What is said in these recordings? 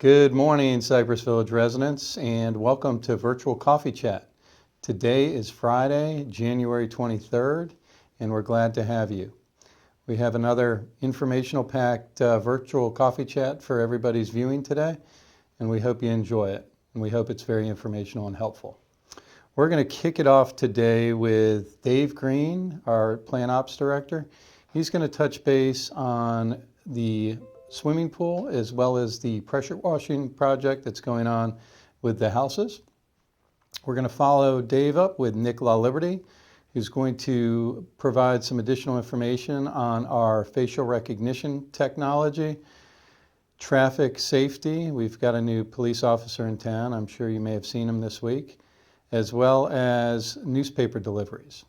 Good morning, Cypress Village residents, and welcome to Virtual Coffee Chat. Today is Friday, January 23rd, and we're glad to have you. We have another informational-packed virtual coffee chat for everybody's viewing today, and we hope you enjoy it, and we hope it's very informational and helpful. We're going to kick it off today with Dave Green, our Plant Ops Director. He's going to touch base on the swimming pool as well as the pressure washing project that's going on with the houses. We're going to follow Dave up with Nick LaLiberty, who's going to provide some additional information on our facial recognition technology, traffic safety. We've got a new police officer in town. I'm sure you may have seen him this week, as well as newspaper deliveries.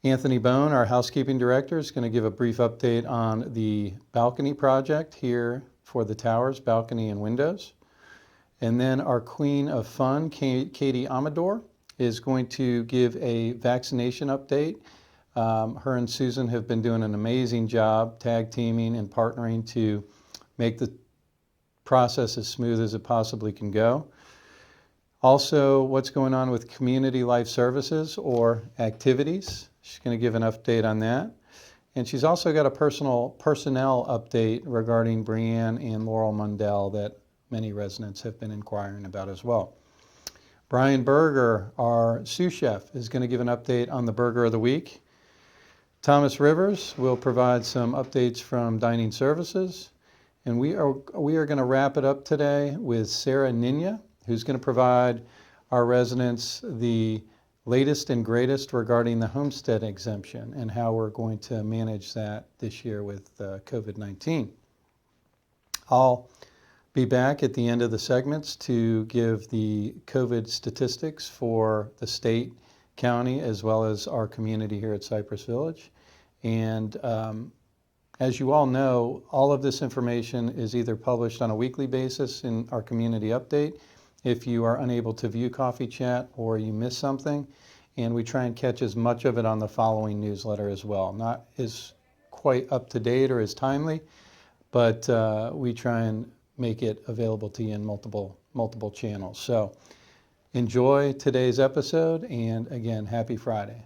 Anthony Bone, our housekeeping director, is going to give a brief update on the balcony project here for the towers, balcony and windows. And then our queen of fun, Katie Amador, is going to give a vaccination update. Her and Susan have been doing an amazing job tag teaming and partnering to make the process as smooth as it possibly can go. Also, what's going on with community life services or activities. She's going to give an update on that. And she's also got a personnel update regarding Brianne and Laurel Mundell that many residents have been inquiring about as well. Brian Berger, our sous chef, is going to give an update on the Burger of the Week. Thomas Rivers will provide some updates from Dining Services. And we are going to wrap it up today with Sarah Ninya, who's going to provide our residents the latest and greatest regarding the homestead exemption and how we're going to manage that this year with COVID-19. I'll be back at the end of the segments to give the COVID statistics for the state, county, as well as our community here at Cypress Village. And as you all know, all of this information is either published on a weekly basis in our community update if you are unable to view Coffee Chat or you miss something, and we try and catch as much of it on the following newsletter as well. Not as quite up to date or as timely, but we try and make it available to you in multiple channels. So enjoy today's episode, and again, happy Friday.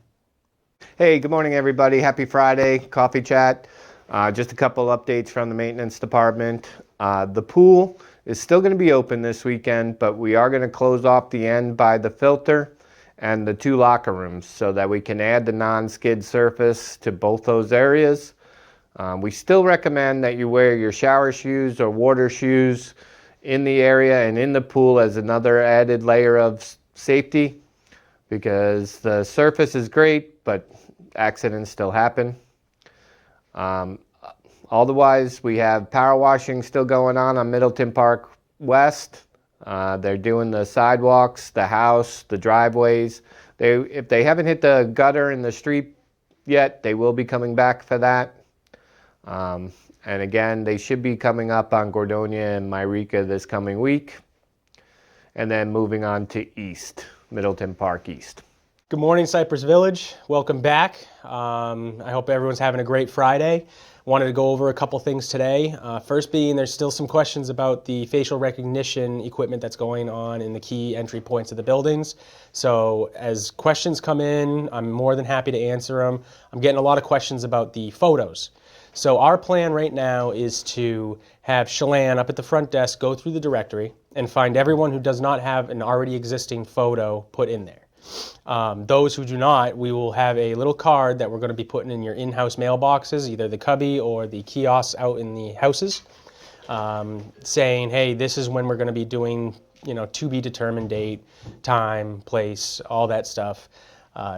Hey, good morning everybody. Happy Friday, Coffee Chat. Just a couple updates from the maintenance department. The pool is still going to be open this weekend, but we are going to close off the end by the filter and the 2 locker rooms so that we can add the non-skid surface to both those areas. We still recommend that you wear your shower shoes or water shoes in the area and in the pool as another added layer of safety, because the surface is great, but accidents still happen. Otherwise, we have power washing still going on Middleton Park West. They're doing the sidewalks, the house, the driveways. If they haven't hit the gutter in the street yet, they will be coming back for that. And again, they should be coming up on Gordonia and Myrika this coming week. And then moving on to East, Middleton Park East. Good morning, Cypress Village. Welcome back. I hope everyone's having a great Friday. Wanted to go over a couple things today. First being, there's still some questions about the facial recognition equipment that's going on in the key entry points of the buildings. So as questions come in, I'm more than happy to answer them. I'm getting a lot of questions about the photos. So our plan right now is to have Shalane up at the front desk go through the directory and find everyone who does not have an already existing photo put in there. Those who do not, we will have a little card that we're going to be putting in your in-house mailboxes, either the cubby or the kiosks out in the houses, saying, hey, this is when we're going to be doing, to be determined date, time, place, all that stuff,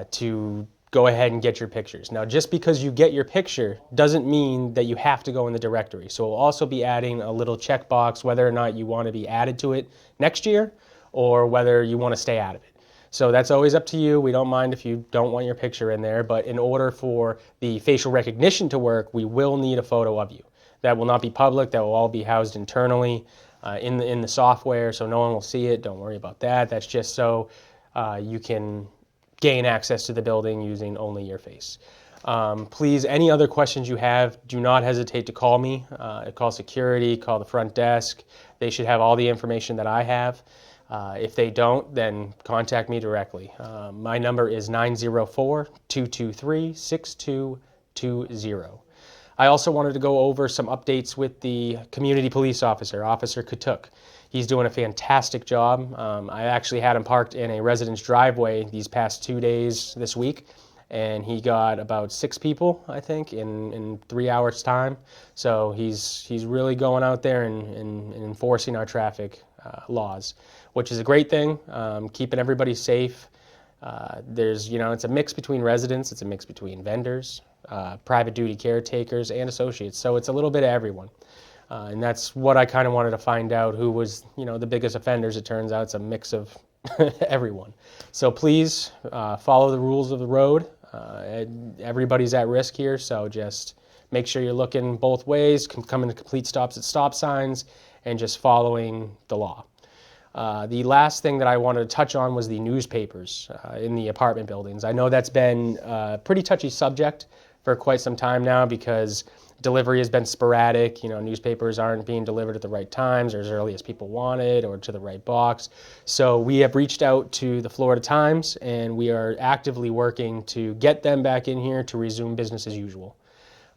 to go ahead and get your pictures. Now, just because you get your picture doesn't mean that you have to go in the directory. So we'll also be adding a little checkbox whether or not you want to be added to it next year or whether you want to stay out of it. So that's always up to you. We don't mind if you don't want your picture in there, but in order for the facial recognition to work, we will need a photo of you. That will not be public. That will all be housed internally in the software, so no one will see it. Don't worry about that. That's just so you can gain access to the building using only your face. Please, any other questions you have, do not hesitate to call me. Call security, call the front desk. They should have all the information that I have. If they don't, then contact me directly. My number is 904-223-6220. I also wanted to go over some updates with the community police officer, Officer Katuk. He's doing a fantastic job. I actually had him parked in a resident's driveway these past 2 days this week, and he got about 6 people, I think, in 3 hours' time. So he's really going out there and enforcing our traffic laws, which is a great thing, keeping everybody safe. It's a mix between residents, it's a mix between vendors, private duty caretakers, and associates. So it's a little bit of everyone. And that's what I kind of wanted to find out, who was, the biggest offenders. It turns out it's a mix of everyone. So please follow the rules of the road. Everybody's at risk here, so just make sure you're looking both ways, coming to complete stops at stop signs, and just following the law. The last thing that I wanted to touch on was the newspapers in the apartment buildings. I know that's been a pretty touchy subject for quite some time now because delivery has been sporadic. Newspapers aren't being delivered at the right times or as early as people wanted or to the right box. So we have reached out to the Florida Times, and we are actively working to get them back in here to resume business as usual.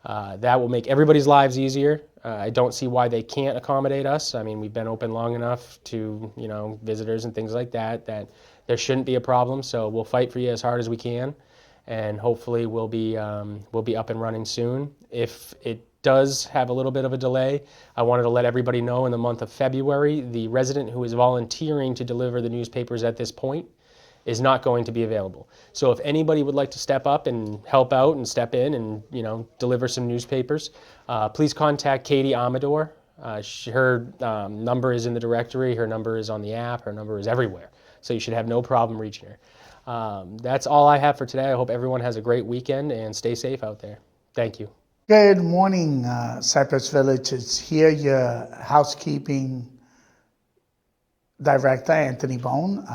That will make everybody's lives easier. I don't see why they can't accommodate us. I mean, we've been open long enough to, visitors and things like that there shouldn't be a problem. So we'll fight for you as hard as we can, and hopefully we'll be up and running soon. If it does have a little bit of a delay, I wanted to let everybody know in the month of February, the resident who is volunteering to deliver the newspapers at this point is not going to be available. So if anybody would like to step up and help out and step in and deliver some newspapers, please contact Katie Amador. Her number is in the directory, her number is on the app, her number is everywhere. So you should have no problem reaching her. That's all I have for today. I hope everyone has a great weekend and stay safe out there. Thank you. Good morning, Cypress Village. It's here, your housekeeping director, Anthony Bone.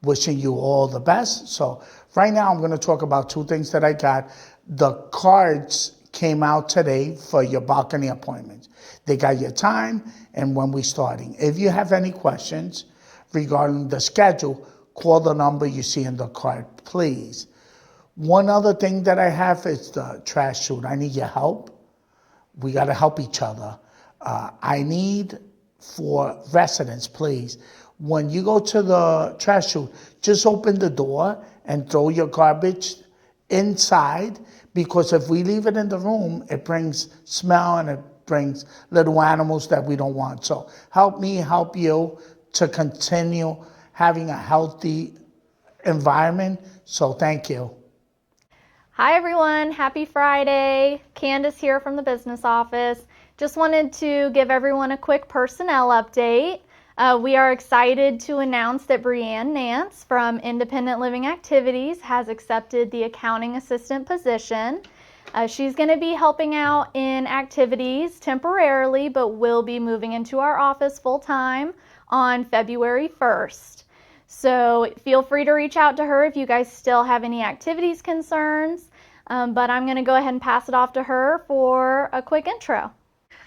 Wishing you all the best. So right now I'm going to talk about 2 things that I got. The cards came out today for your balcony appointments. They got your time and when we're starting. If you have any questions regarding the schedule, call the number you see in the card, please. One other thing that I have is the trash chute. I need your help. We got to help each other. I need for residents, please, when you go to the trash chute, just open the door and throw your garbage inside, because if we leave it in the room, it brings smell and it brings little animals that we don't want. So help me help you to continue having a healthy environment. So thank you. Hi everyone, happy Friday. Candace here from the business office. Just wanted to give everyone a quick personnel update. We are excited to announce that Brianne Nance from Independent Living Activities has accepted the accounting assistant position. She's going to be helping out in activities temporarily, but will be moving into our office full-time on February 1st. So feel free to reach out to her if you guys still have any activities concerns, but I'm going to go ahead and pass it off to her for a quick intro.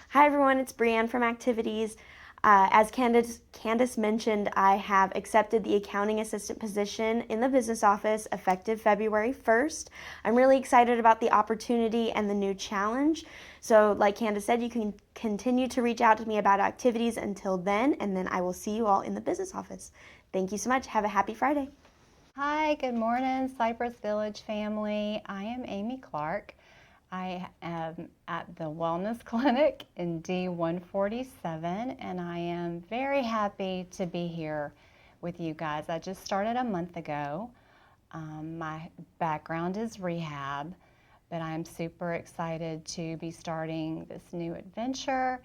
Hi everyone, it's Brianne from Activities. As Candace mentioned, I have accepted the accounting assistant position in the business office effective February 1st. I'm really excited about the opportunity and the new challenge. So like Candace said, you can continue to reach out to me about activities until then, and then I will see you all in the business office. Thank you so much. Have a happy Friday. Hi, good morning, Cypress Village family. I am Amy Clark. I am at the Wellness Clinic in D147, and I am very happy to be here with you guys. I just started a month ago. My background is rehab, but I'm super excited to be starting this new adventure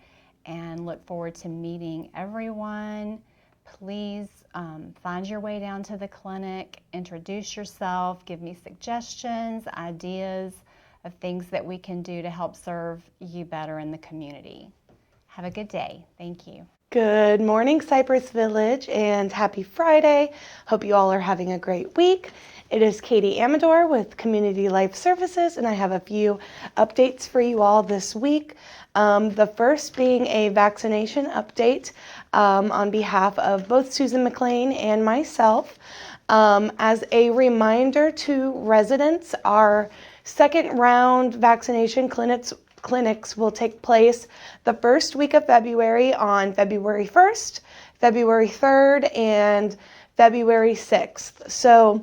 and look forward to meeting everyone. Please find your way down to the clinic, introduce yourself, give me suggestions, ideas of things that we can do to help serve you better in the community. Have a good day. Thank you. Good morning, Cypress Village, and happy Friday. Hope you all are having a great week. It is Katie Amador with Community Life Services, and I have a few updates for you all this week. The first being a vaccination update on behalf of both Susan McLean and myself. As a reminder to residents, our second round vaccination clinics will take place the first week of February on February 1st, February 3rd, and February 6th. So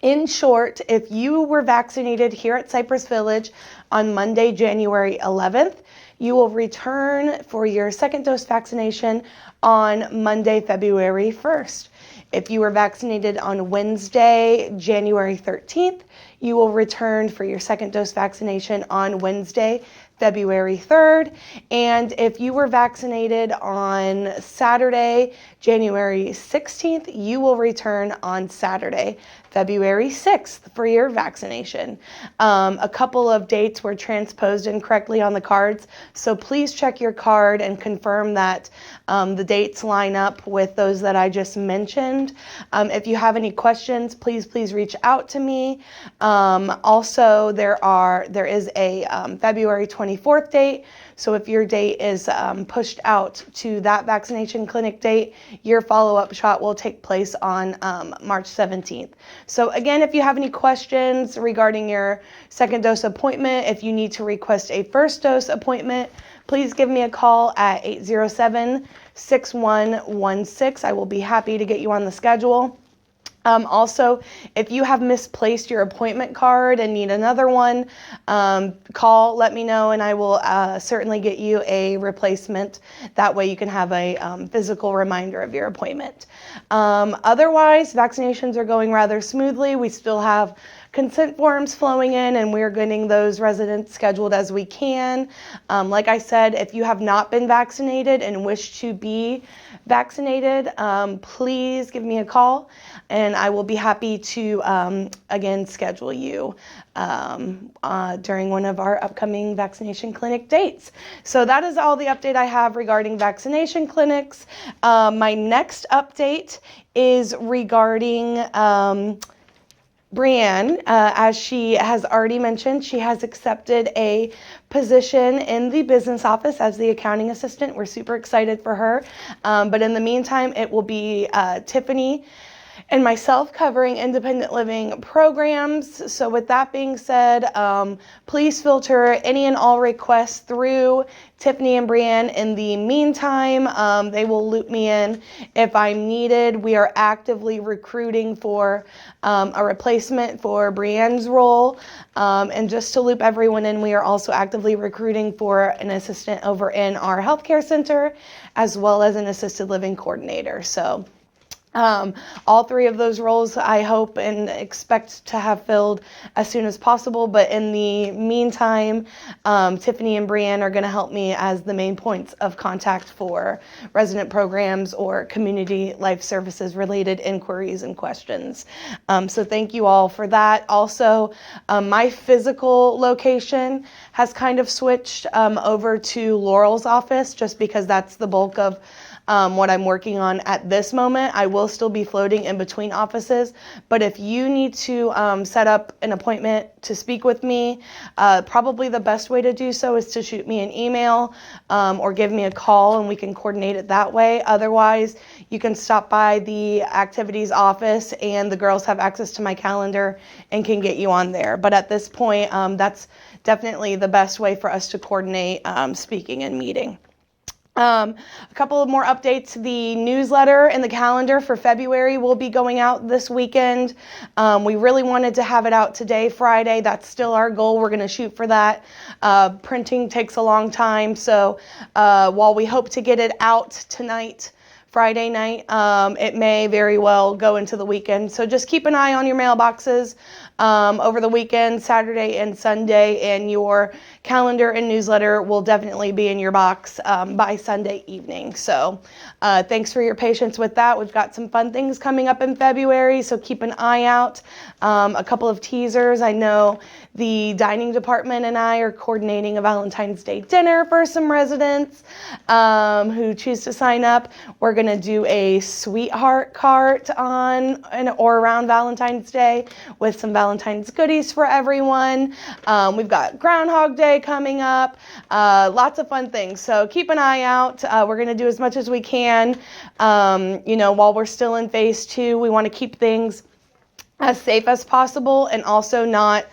in short, if you were vaccinated here at Cypress Village on Monday, January 11th, you will return for your second dose vaccination on Monday, February 1st. If you were vaccinated on Wednesday, January 13th, you will return for your second dose vaccination on Wednesday, February 3rd. And if you were vaccinated on Saturday, January 16th, you will return on Saturday, February 6th for your vaccination. A couple of dates were transposed incorrectly on the cards, so please check your card and confirm that the dates line up with those that I just mentioned. If you have any questions, please reach out to me. Also, there is a February 24th date. So if your date is pushed out to that vaccination clinic date, your follow-up shot will take place on March 17th. So again, if you have any questions regarding your second dose appointment, if you need to request a first dose appointment, please give me a call at 807-6116. I will be happy to get you on the schedule. Also, if you have misplaced your appointment card and need another one, call, let me know, and I will certainly get you a replacement. That way you can have a physical reminder of your appointment. Otherwise, vaccinations are going rather smoothly. We still have consent forms flowing in, and we're getting those residents scheduled as we can. Like I said, if you have not been vaccinated and wish to be vaccinated, please give me a call, and I will be happy to, again, schedule you during one of our upcoming vaccination clinic dates. So that is all the update I have regarding vaccination clinics. My next update is regarding Brianne. As she has already mentioned, she has accepted a position in the business office as the accounting assistant. We're super excited for her. But in the meantime, it will be Tiffany and myself covering independent living programs. So with that being said, please filter any and all requests through Tiffany and Brianne. In the meantime, they will loop me in if I'm needed. We are actively recruiting for a replacement for Brianne's role. And just to loop everyone in, we are also actively recruiting for an assistant over in our healthcare center, as well as an assisted living coordinator. So all three of those roles I hope and expect to have filled as soon as possible. But in the meantime, Tiffany and Brianne are going to help me as the main points of contact for resident programs or community life services related inquiries and questions. So thank you all for that. Also, my physical location has kind of switched over to Laurel's office, just because that's the bulk of what I'm working on at this moment. I will still be floating in between offices, but if you need to set up an appointment to speak with me, probably the best way to do so is to shoot me an email or give me a call, and we can coordinate it that way. Otherwise, you can stop by the activities office, and the girls have access to my calendar and can get you on there. But at this point, that's definitely the best way for us to coordinate speaking and meeting. A couple of more updates. The newsletter and the calendar for February will be going out this weekend. We really wanted to have it out today, Friday. That's still our goal. We're going to shoot for that. Printing takes a long time, so while we hope to get it out tonight, Friday night, it may very well go into the weekend. So just keep an eye on your mailboxes. over the weekend, Saturday and Sunday, and your calendar and newsletter will definitely be in your box by Sunday evening. So thanks for your patience with that. We've got some fun things coming up in February, so keep an eye out. A couple of teasers. I know the dining department and I are coordinating a Valentine's Day dinner for some residents who choose to sign up. We're going to do a sweetheart cart on or around Valentine's Day with some Valentine's goodies for everyone. We've got Groundhog Day coming up. Lots of fun things. So keep an eye out. We're going to do as much as we can. While we're still in phase 2, we want to keep things as safe as possible and also not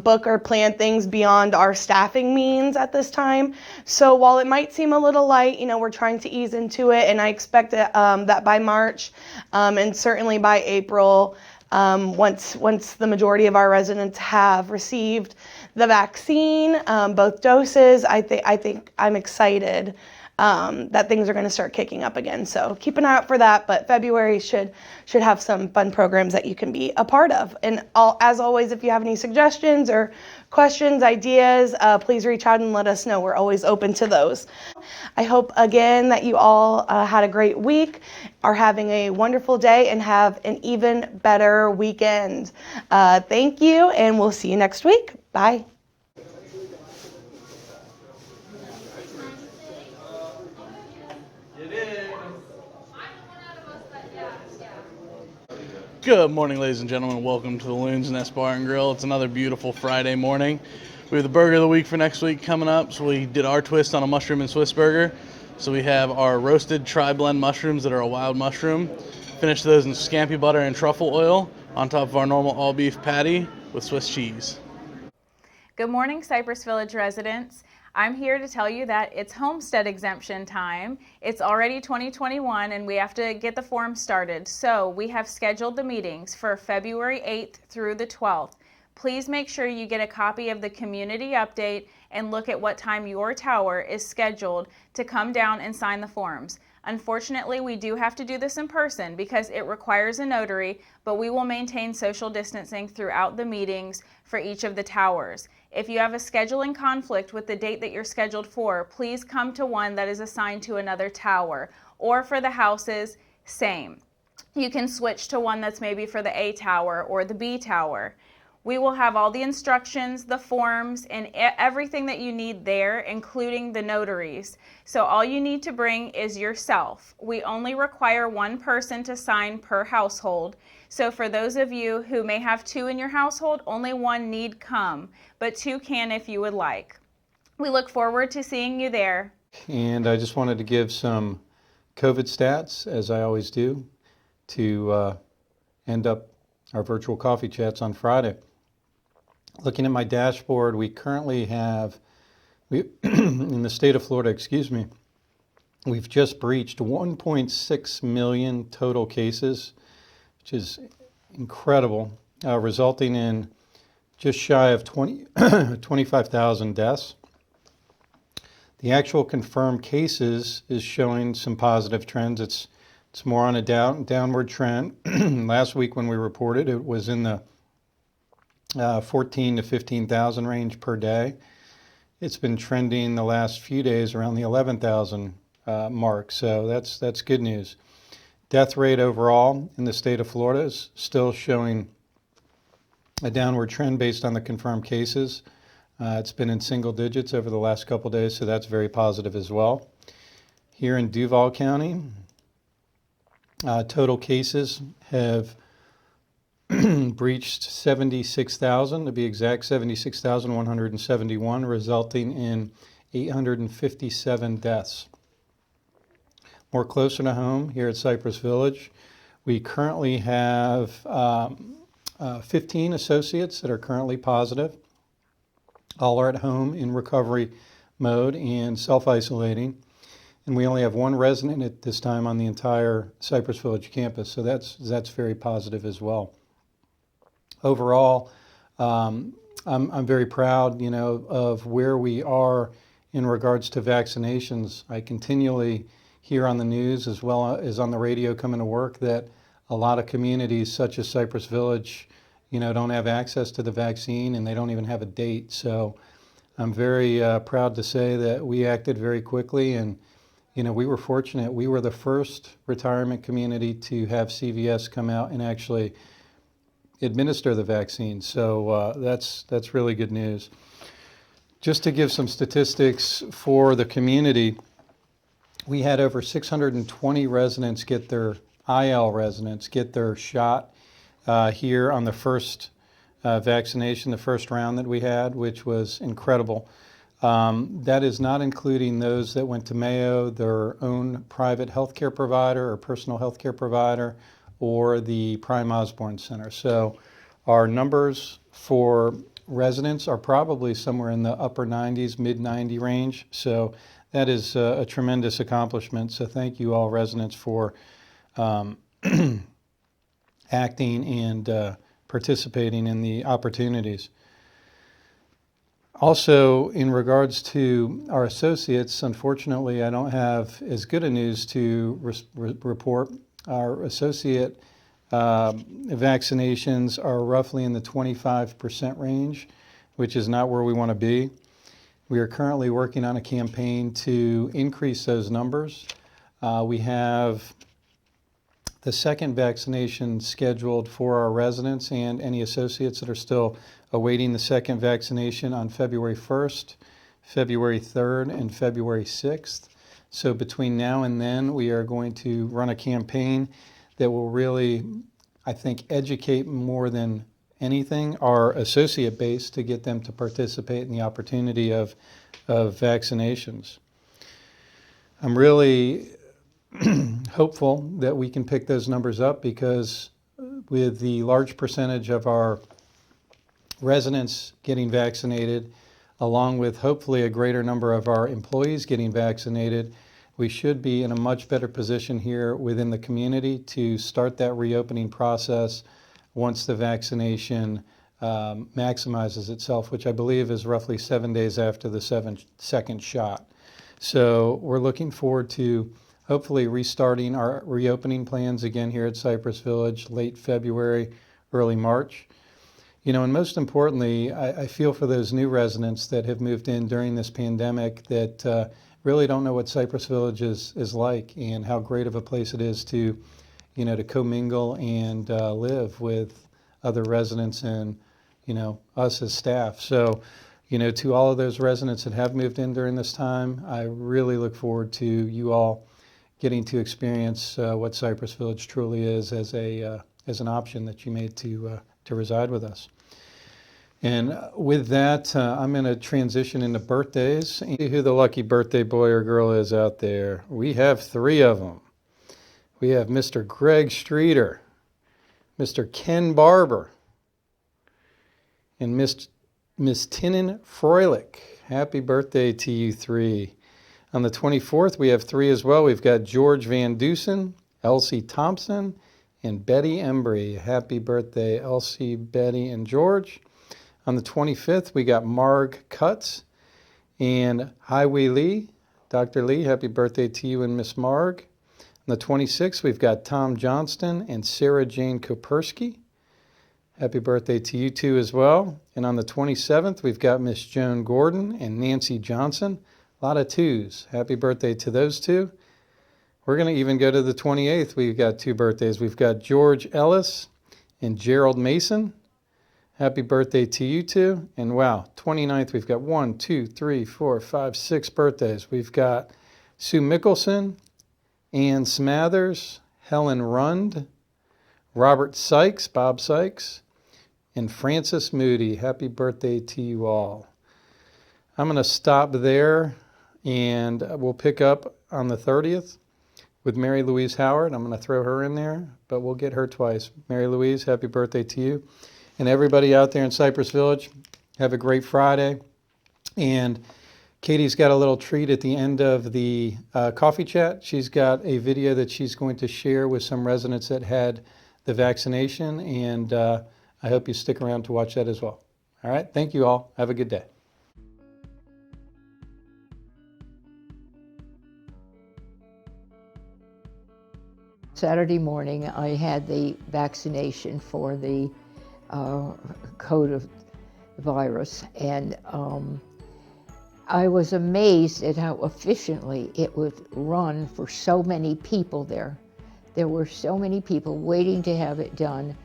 book or plan things beyond our staffing means at this time. So while it might seem a little light, we're trying to ease into it, and I expect that by March and certainly by April, once the majority of our residents have received the vaccine, both doses, I think I'm excited that things are going to start kicking up again. So keep an eye out for that. But February should have some fun programs that you can be a part of. And as always, if you have any suggestions or questions, ideas, please reach out and let us know. We're always open to those. I hope again that you all had a great week, are having a wonderful day, and have an even better weekend. Thank you, and we'll see you next week. Bye. Good morning, ladies and gentlemen. Welcome to the Loon's Nest Bar and Grill. It's another beautiful Friday morning. We have the burger of the week for next week coming up. So we did our twist on a mushroom and Swiss burger. So we have our roasted tri-blend mushrooms that are a wild mushroom. Finished those in scampi butter and truffle oil on top of our normal all beef patty with Swiss cheese. Good morning, Cypress Village residents. I'm here to tell you that it's homestead exemption time. It's already 2021 and we have to get the form started. So we have scheduled the meetings for February 8th through the 12th. Please make sure you get a copy of the community update and look at what time your tower is scheduled to come down and sign the forms. Unfortunately, we do have to do this in person because it requires a notary, but we will maintain social distancing throughout the meetings for each of the towers. If you have a scheduling conflict with the date that you're scheduled for, please come to one that is assigned to another tower. Or for the houses, same. You can switch to one that's maybe for the A tower or the B tower. We will have all the instructions, the forms, and everything that you need there, including the notaries. So all you need to bring is yourself. We only require one person to sign per household. So for those of you who may have 2 in your household, only 1 need come, but 2 can if you would like. We look forward to seeing you there. And I just wanted to give some COVID stats, as I always do, to end up our virtual coffee chats on Friday. Looking at my dashboard, we currently have, in the state of Florida, we've just breached 1.6 million total cases, which is incredible, resulting in just shy of 25,000 deaths. The actual confirmed cases is showing some positive trends. It's more on a downward trend. Last week when we reported, it was in the 14 to 15,000 range per day. It's been trending the last few days around the 11,000 mark, so that's good news. Death rate overall in the state of Florida is still showing a downward trend based on the confirmed cases. It's been in single digits over the last couple days, so that's very positive as well. Here in Duval County, total cases have breached 76,000, to be exact, 76,171, resulting in 857 deaths. More closer to home, here at Cypress Village, we currently have 15 associates that are currently positive. All are at home in recovery mode and self-isolating. And we only have 1 resident at this time on the entire Cypress Village campus, so that's very positive as well. Overall, I'm very proud, of where we are in regards to vaccinations. I continually hear on the news as well as on the radio coming to work that a lot of communities such as Cypress Village, don't have access to the vaccine, and they don't even have a date. So I'm very proud to say that we acted very quickly, and we were fortunate. We were the first retirement community to have CVS come out and actually administer the vaccine. So that's really good news. Just to give some statistics for the community, we had over 620 residents get their IL residents get their shot here on the first vaccination, the first round that we had, which was incredible. That is not including those that went to Mayo, their own private healthcare provider or personal healthcare provider, or the Prime Osborne Center. So our numbers for residents are probably somewhere in the upper 90s, mid 90 range. So that is a tremendous accomplishment. So thank you all residents for acting and participating in the opportunities. Also, in regards to our associates, unfortunately, I don't have as good a news to report. Our associate vaccinations are roughly in the 25% range, which is not where we want to be. We are currently working on a campaign to increase those numbers. We have the second vaccination scheduled for our residents and any associates that are still awaiting the second vaccination on February 1st, February 3rd, and February 6th. So between now and then, we are going to run a campaign that will really, I think, educate more than anything our associate base to get them to participate in the opportunity of vaccinations. I'm really hopeful that we can pick those numbers up, because with the large percentage of our residents getting vaccinated, along with hopefully a greater number of our employees getting vaccinated, we should be in a much better position here within the community to start that reopening process once the vaccination maximizes itself, which I believe is roughly 7 days after the second shot. So we're looking forward to hopefully restarting our reopening plans again here at Cypress Village late February, early March. And most importantly, I feel for those new residents that have moved in during this pandemic that really don't know what Cypress Village is like, and how great of a place it is to commingle and live with other residents and, us as staff. So, to all of those residents that have moved in during this time, I really look forward to you all getting to experience what Cypress Village truly is as an option that you made to reside with us. And with that, I'm going to transition into birthdays. See who the lucky birthday boy or girl is out there. We have 3 of them. We have Mr. Greg Streeter, Mr. Ken Barber, and Miss Tinnen Froelich. Happy birthday to you 3. On the 24th, we have 3 as well. We've got George Van Dusen, Elsie Thompson, and Betty Embry. Happy birthday, Elsie, Betty, and George. On the 25th, we got Marg Cutts and Highway Lee. Dr. Lee, happy birthday to you and Miss Marg. On the 26th, we've got Tom Johnston and Sarah Jane Kopersky. Happy birthday to you 2 as well. And on the 27th, we've got Miss Joan Gordon and Nancy Johnson. A lot of 2s. Happy birthday to those 2. We're going to even go to the 28th. We've got 2 birthdays. We've got George Ellis and Gerald Mason. Happy birthday to you 2. And wow, 29th, we've got 1, 2, 3, 4, 5, 6 birthdays. We've got Sue Mickelson, Ann Smathers, Helen Rund, Robert Sykes, Bob Sykes, and Francis Moody. Happy birthday to you all. I'm going to stop there, and we'll pick up on the 30th with Mary Louise Howard. I'm going to throw her in there, but we'll get her twice. Mary Louise, happy birthday to you. And everybody out there in Cypress Village, have a great Friday. And Katie's got a little treat at the end of the coffee chat. She's got a video that she's going to share with some residents that had the vaccination, and I hope you stick around to watch that as well. All right, thank you all. Have a good day. Saturday morning, I had the vaccination for the virus, and I was amazed at how efficiently it would run for so many people there. There were so many people waiting to have it done,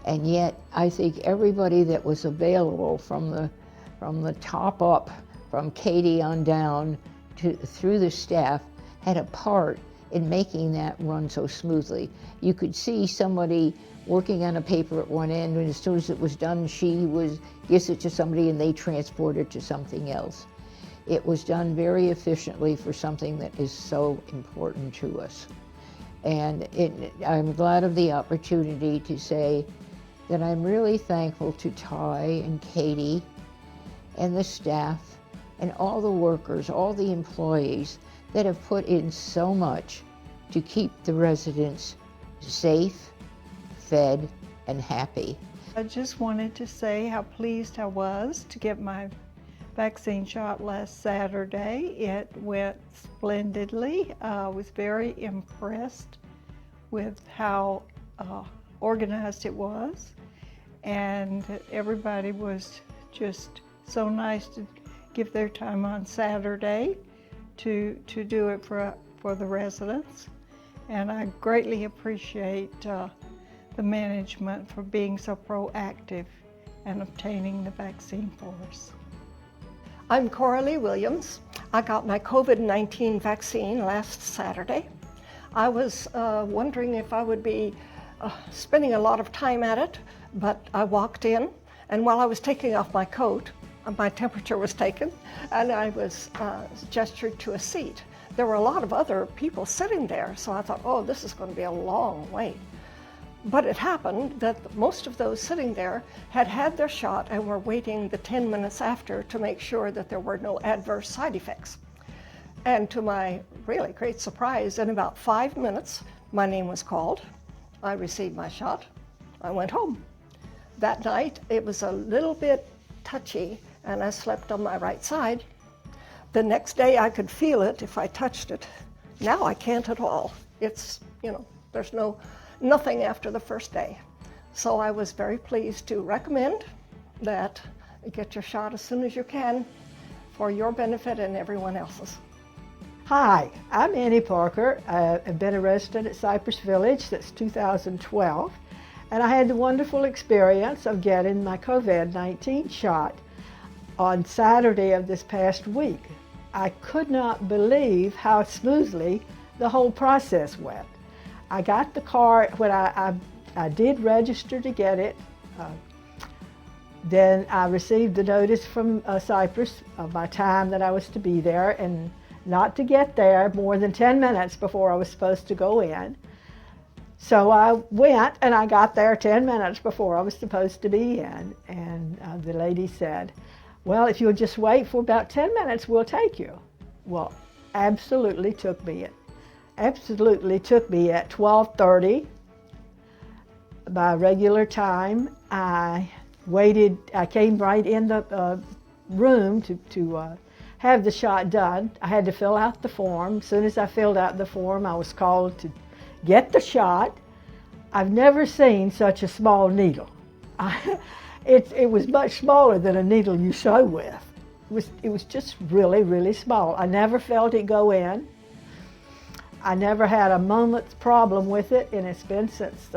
and yet I think everybody that was available from the top up, from Katie on down through the staff, had a part in making that run so smoothly. You could see somebody working on a paper at one end, and as soon as it was done, gives it to somebody and they transport it to something else. It was done very efficiently for something that is so important to us. And I'm glad of the opportunity to say that I'm really thankful to Ty and Katie and the staff and all the workers, all the employees that have put in so much to keep the residents safe, fed, and happy. I just wanted to say how pleased I was to get my vaccine shot last Saturday. It went splendidly. I was very impressed with how organized it was, and everybody was just so nice to give their time on Saturday to do it for the residents. And I greatly appreciate the management for being so proactive and obtaining the vaccine for us. I'm Coralie Williams. I got my COVID-19 vaccine last Saturday. I was wondering if I would be spending a lot of time at it, but I walked in, and while I was taking off my coat, my temperature was taken, and I was gestured to a seat. There were a lot of other people sitting there, so I thought, oh, this is going to be a long wait. But it happened that most of those sitting there had had their shot and were waiting the 10 minutes after to make sure that there were no adverse side effects. And to my really great surprise, in about 5 minutes, my name was called. I received my shot. I went home. That night, it was a little bit touchy, and I slept on my right side. The next day, I could feel it if I touched it. Now I can't at all. It's, there's nothing after the first day. So I was very pleased to recommend that you get your shot as soon as you can for your benefit and everyone else's. Hi, I'm Annie Parker. I've been a resident at Cypress Village since 2012, and I had the wonderful experience of getting my COVID-19 shot on Saturday of this past week. I could not believe how smoothly the whole process went. I got the card when I did register to get it. Then I received the notice from Cypress of my time that I was to be there, and not to get there more than 10 minutes before I was supposed to go in. So I went, and I got there 10 minutes before I was supposed to be in. And the lady said, well, if you'll just wait for about 10 minutes, we'll take you. Well, absolutely took me at 12:30 by regular time. I came right in the room to have the shot done. I had to fill out the form. As soon as I filled out the form, I was called to get the shot. I've never seen such a small needle. It was much smaller than a needle you sew with. It was just really, really small. I never felt it go in. I never had a moment's problem with it, and it's been since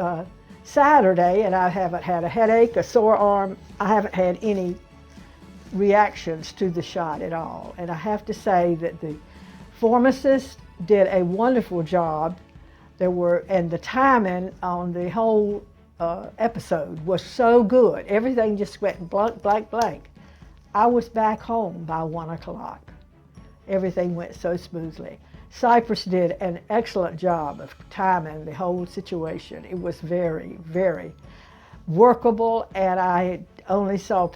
Saturday, and I haven't had a headache, a sore arm. I haven't had any reactions to the shot at all. And I have to say that the pharmacist did a wonderful job. And the timing on the whole episode was so good. Everything just went blank, blank, blank. I was back home by 1 o'clock. Everything went so smoothly. Cypress did an excellent job of timing the whole situation. It was very, very workable, and I only saw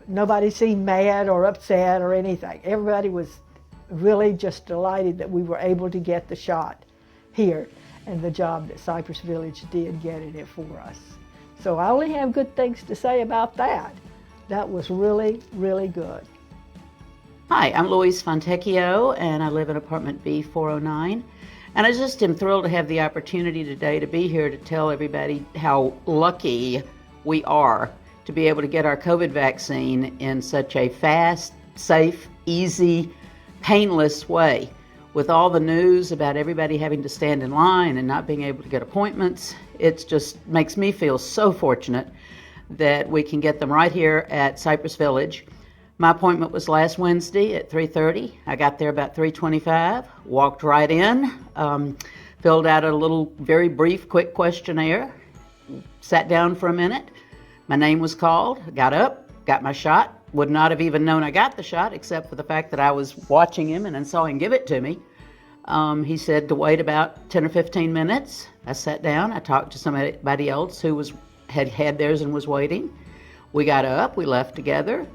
nobody seemed mad or upset or anything. Everybody was really just delighted that we were able to get the shot here, and the job that Cypress Village did getting it for us. So I only have good things to say about that. That was really, really good. Hi, I'm Louise Fontecchio, and I live in apartment B409. And I just am thrilled to have the opportunity today to be here to tell everybody how lucky we are to be able to get our COVID vaccine in such a fast, safe, easy, painless way. With all the news about everybody having to stand in line and not being able to get appointments, it just makes me feel so fortunate that we can get them right here at Cypress Village. My appointment was last Wednesday at 3:30. I got there about 3:25, walked right in, filled out a little, very brief, quick questionnaire, sat down for a minute. My name was called, got up, got my shot. Would not have even known I got the shot except for the fact that I was watching him and then saw him give it to me. He said to wait about 10 or 15 minutes. I sat down, I talked to somebody else who had theirs and was waiting. We got up, we left together,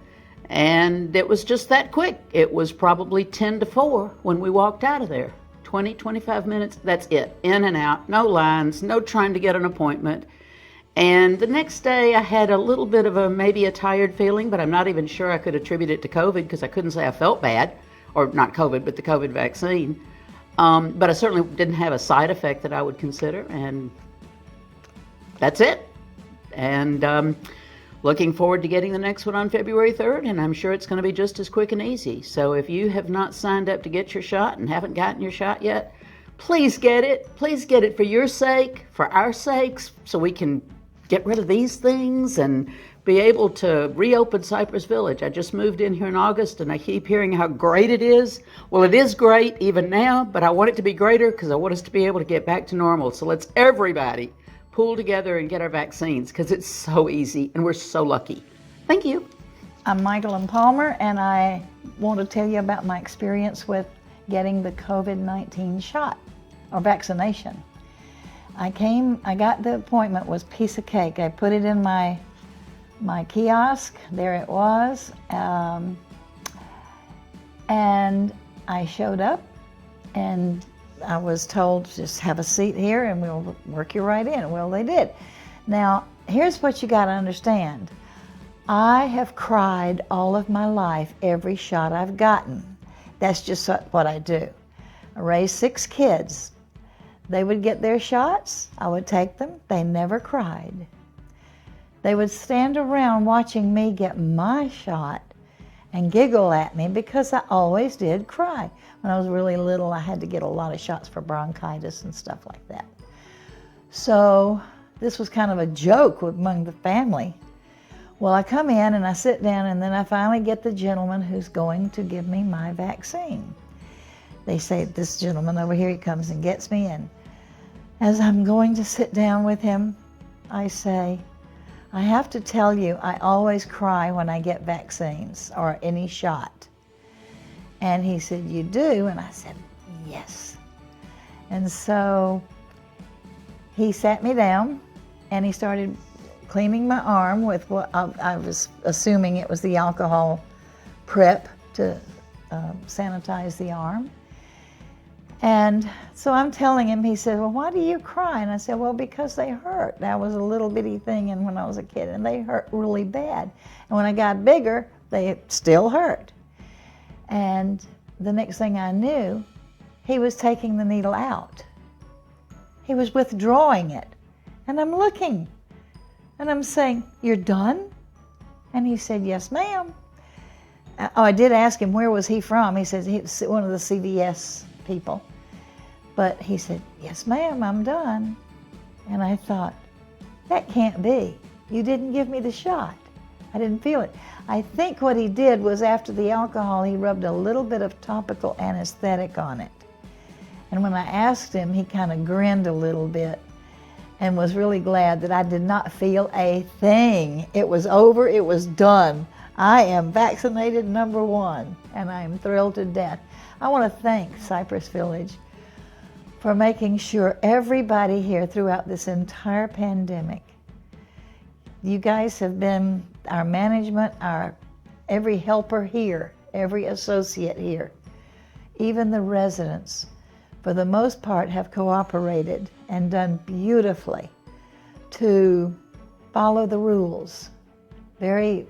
and it was just that quick. It was probably 10 to 4 when we walked out of there. 20, 25 minutes, that's it. In and out, no lines, no trying to get an appointment. And the next day I had a little bit of maybe a tired feeling, but I'm not even sure I could attribute it to COVID because I couldn't say I felt bad, or not COVID, but the COVID vaccine. But I certainly didn't have a side effect that I would consider, and that's it. And looking forward to getting the next one on February 3rd, and I'm sure it's going to be just as quick and easy. So if you have not signed up to get your shot and haven't gotten your shot yet, please get it. Please get it for your sake, for our sakes, so we can get rid of these things and be able to reopen Cypress Village. I just moved in here in August and I keep hearing how great it is. Well, it is great even now, but I want it to be greater because I want us to be able to get back to normal. So let's everybody pull together and get our vaccines because it's so easy and we're so lucky. Thank you. I'm Michael Palmer, and I want to tell you about my experience with getting the COVID-19 shot or vaccination. I got the appointment, was a piece of cake. I put it in my kiosk, there it was, and I showed up and I was told, just have a seat here and we'll work you right in. Well, they did. Now, here's what you got to understand. I have cried all of my life every shot I've gotten. That's just what I do. I raised 6 kids. They would get their shots, I would take them, they never cried. They would stand around watching me get my shot and giggle at me because I always did cry. When I was really little, I had to get a lot of shots for bronchitis and stuff like that. So this was kind of a joke among the family. Well, I come in and I sit down, and then I finally get the gentleman who's going to give me my vaccine. They say, this gentleman over here, he comes and gets me, and as I'm going to sit down with him, I say, I have to tell you, I always cry when I get vaccines or any shot. And he said, you do? And I said, yes. And so he sat me down and he started cleaning my arm with what I was assuming it was the alcohol prep to sanitize the arm. And so I'm telling him, he said, well, why do you cry? And I said, well, because they hurt. That was a little bitty thing and when I was a kid, and they hurt really bad. And when I got bigger, they still hurt. And the next thing I knew, he was taking the needle out. He was withdrawing it. And I'm looking, and I'm saying, you're done? And he said, yes, ma'am. Oh, I did ask him, where was he from? He said, he was one of the CVS people. But he said, yes, ma'am, I'm done. And I thought, that can't be. You didn't give me the shot. I didn't feel it. I think what he did was after the alcohol, he rubbed a little bit of topical anesthetic on it. And when I asked him, he kind of grinned a little bit and was really glad that I did not feel a thing. It was over, it was done. I am vaccinated #1, and I am thrilled to death. I want to thank Cypress Village for making sure everybody here throughout this entire pandemic, you guys have been our management, every helper here, every associate here, even the residents, for the most part have cooperated and done beautifully to follow the rules very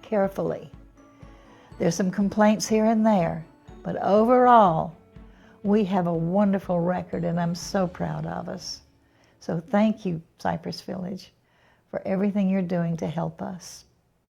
carefully. There's some complaints here and there, but overall, we have a wonderful record, and I'm so proud of us. So thank you, Cypress Village, for everything you're doing to help us.